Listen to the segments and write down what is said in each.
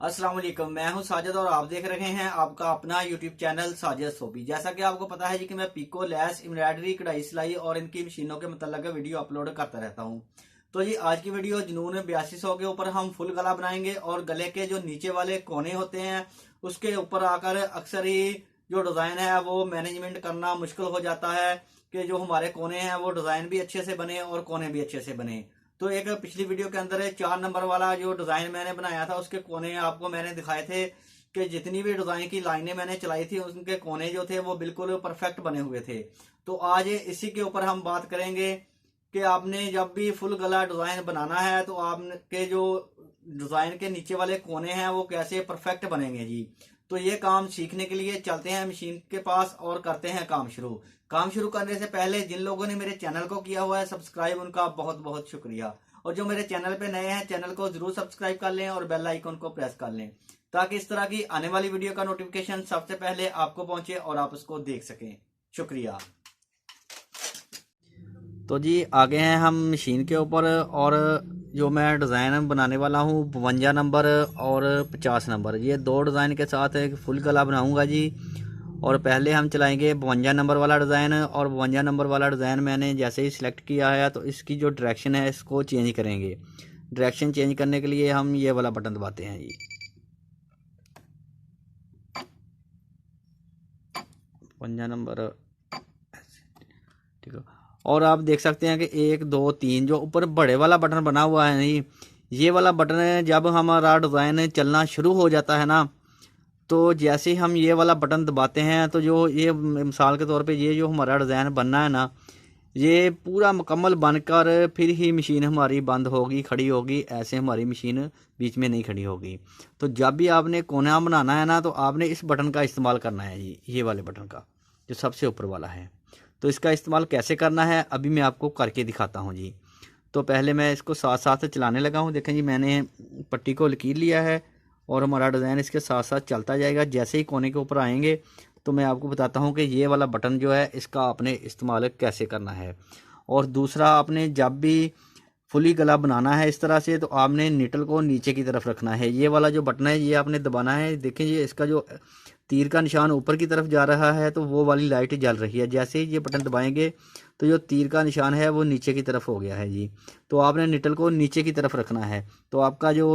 अस्सलाम वालेकुम, मैं हूं साजिद और आप देख रहे हैं आपका अपना यूट्यूब चैनल साजिद सोबी। जैसा कि आपको पता है जी कि मैं पीको, लेस, एम्ब्रॉयडरी, कढ़ाई सिलाई और इनकी मशीनों के मतलब वीडियो अपलोड करता रहता हूं। तो जी आज की वीडियो जुनून 8200 के ऊपर हम फुल गला बनाएंगे और गले के जो नीचे वाले कोने होते हैं उसके ऊपर आकर अक्सर ही जो डिजाइन है वो मैनेजमेंट करना मुश्किल हो जाता है कि जो हमारे कोने हैं वो डिजाइन भी अच्छे से बने और कोने भी अच्छे से बने। तो एक पिछली वीडियो के अंदर 4 नंबर वाला जो डिजाइन मैंने बनाया था उसके कोने आपको मैंने दिखाए थे कि जितनी भी डिजाइन की लाइनें मैंने चलाई थी उनके कोने जो थे वो बिल्कुल परफेक्ट बने हुए थे। तो आज इसी के ऊपर हम बात करेंगे कि आपने जब भी फुल गला डिजाइन बनाना है तो आपके जो डिजाइन के नीचे वाले कोने हैं वो कैसे परफेक्ट बनेंगे जी। तो ये काम सीखने के लिए चलते हैं मशीन के पास और करते हैं काम शुरू। काम शुरू करने से पहले जिन लोगों ने मेरे चैनल को किया हुआ है सब्सक्राइब, उनका बहुत बहुत शुक्रिया। और जो मेरे चैनल पे नए हैं चैनल को जरूर सब्सक्राइब कर लें और बेल आइकन को प्रेस कर लें ताकि इस तरह की आने वाली वीडियो का नोटिफिकेशन सबसे पहले आपको पहुंचे और आप उसको देख सकें। शुक्रिया। तो जी आगे हैं हम मशीन के ऊपर और जो मैं डिज़ाइन बनाने वाला हूँ 52 नंबर और 50 नंबर, ये दो डिज़ाइन के साथ एक फुल गला बनाऊँगा जी। और पहले हम चलाएंगे 52 नंबर वाला डिज़ाइन और 52 नंबर वाला डिज़ाइन मैंने जैसे ही सिलेक्ट किया है तो इसकी जो डायरेक्शन है इसको चेंज करेंगे। डायरेक्शन चेंज करने के लिए हम ये वाला बटन दबाते हैं जी। 52 नंबर, ठीक है। और आप देख सकते हैं कि 1 2 3 जो ऊपर बड़े वाला बटन बना हुआ है जी, ये वाला बटन जब हमारा डिज़ाइन चलना शुरू हो जाता है ना तो जैसे ही हम ये वाला बटन दबाते हैं तो जो ये मिसाल के तौर पे ये जो हमारा डिज़ाइन बनना है ना ये पूरा मुकम्मल बनकर फिर ही मशीन हमारी बंद होगी, खड़ी होगी। ऐसे हमारी मशीन बीच में नहीं खड़ी होगी। तो जब भी आपने कोना बनाना है ना तो आपने इस बटन का इस्तेमाल करना है जी, ये वाले बटन का जो सबसे ऊपर वाला है। तो इसका इस्तेमाल कैसे करना है अभी मैं आपको करके दिखाता हूँ जी। तो पहले मैं इसको साथ साथ चलाने लगा हूँ। देखें जी मैंने पट्टी को लकीर लिया है और हमारा डिज़ाइन इसके साथ साथ चलता जाएगा। जैसे ही कोने के ऊपर आएंगे तो मैं आपको बताता हूँ कि ये वाला बटन जो है इसका आपने इस्तेमाल कैसे करना है। और दूसरा, आपने जब भी फुली गला बनाना है इस तरह से तो आपने निटल को नीचे की तरफ रखना है। ये वाला जो बटन है ये आपने दबाना है। देखें ये इसका जो तीर का निशान ऊपर की तरफ जा रहा है तो वो वाली लाइट जल रही है। जैसे ही ये बटन दबाएंगे तो जो तीर का निशान है वो नीचे की तरफ हो गया है जी। तो आपने निटल को नीचे की तरफ रखना है तो आपका जो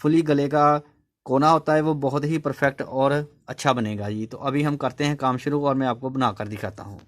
फुली गले का कोना होता है वो बहुत ही परफेक्ट और अच्छा बनेगा जी। तो अभी हम करते हैं काम शुरू और मैं आपको बनाकर दिखाता हूँ।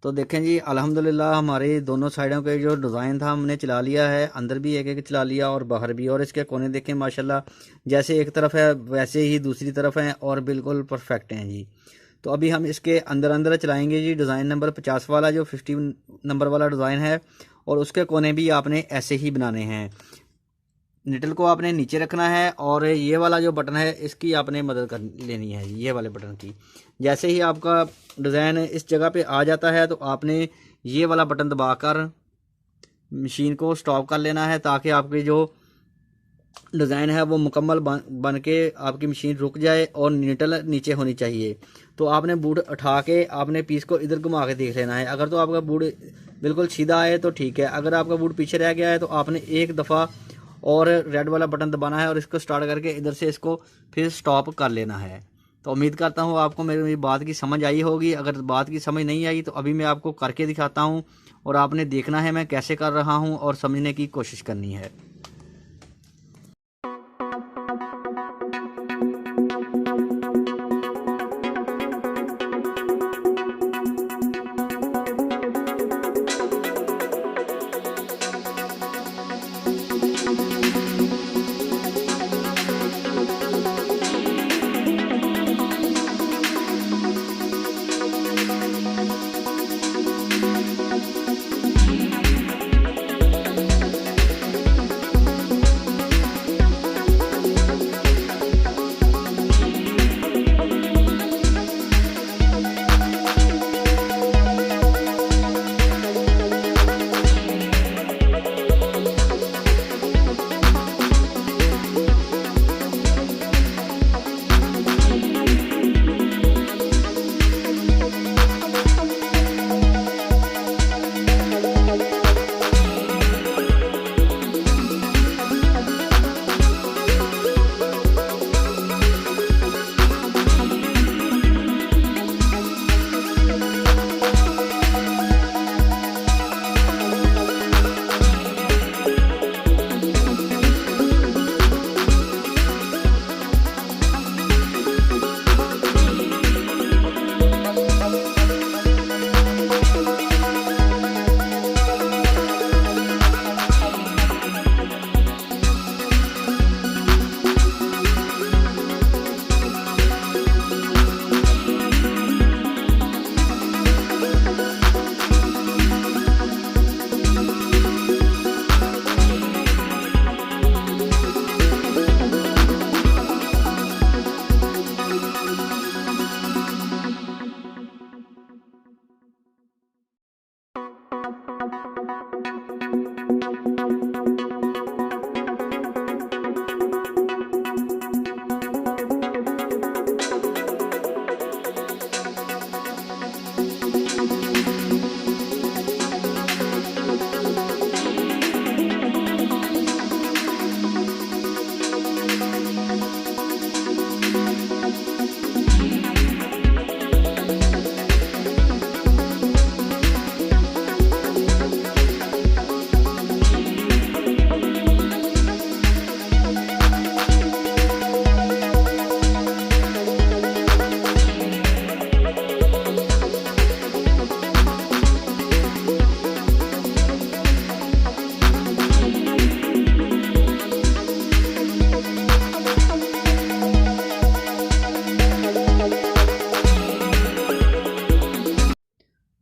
तो देखें जी अल्हम्दुलिल्लाह हमारे दोनों साइडों के जो डिज़ाइन था हमने चला लिया है, अंदर भी एक एक चला लिया और बाहर भी। और इसके कोने देखें माशाल्लाह जैसे एक तरफ है वैसे ही दूसरी तरफ हैं और बिल्कुल परफेक्ट हैं जी। तो अभी हम इसके अंदर अंदर चलाएंगे जी। डिज़ाइन नंबर 50 वाला जो 50 नंबर वाला डिज़ाइन है, और उसके कोने भी आपने ऐसे ही बनाने हैं। निडल को आपने नीचे रखना है और ये वाला जो बटन है इसकी आपने मदद कर लेनी है, ये वाले बटन की। जैसे ही आपका डिज़ाइन इस जगह पे आ जाता है तो आपने ये वाला बटन दबाकर मशीन को स्टॉप कर लेना है, ताकि आपकी जो डिज़ाइन है वो मुकम्मल बन के आपकी मशीन रुक जाए और निडल नीचे होनी चाहिए। तो आपने बूट उठा के आपने पीस को इधर घुमा के देख लेना है। अगर तो आपका बूट बिल्कुल सीधा आए तो ठीक है, अगर आपका बूट पीछे रह गया है तो आपने एक दफ़ा और रेड वाला बटन दबाना है और इसको स्टार्ट करके इधर से इसको फिर स्टॉप कर लेना है। तो उम्मीद करता हूँ आपको मेरी बात की समझ आई होगी। अगर बात की समझ नहीं आई तो अभी मैं आपको करके दिखाता हूँ और आपने देखना है मैं कैसे कर रहा हूँ और समझने की कोशिश करनी है।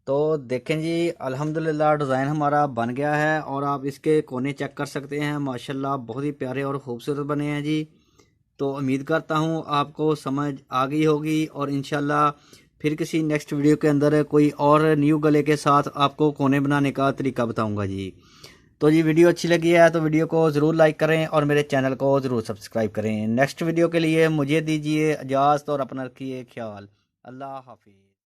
तो देखें जी अल्हम्दुलिल्लाह डिज़ाइन हमारा बन गया है और आप इसके कोने चेक कर सकते हैं, माशाल्लाह बहुत ही प्यारे और ख़ूबसूरत बने हैं जी। तो उम्मीद करता हूँ आपको समझ आ गई होगी और इंशाल्लाह फिर किसी नेक्स्ट वीडियो के अंदर कोई और न्यू गले के साथ आपको कोने बनाने का तरीका बताऊँगा जी। तो जी वीडियो अच्छी लगी है तो वीडियो को ज़रूर लाइक करें और मेरे चैनल को ज़रूर सब्सक्राइब करें। नेक्स्ट वीडियो के लिए मुझे दीजिए इजाज़त और अपना रखिए ख्याल। अल्लाह हाफिज़।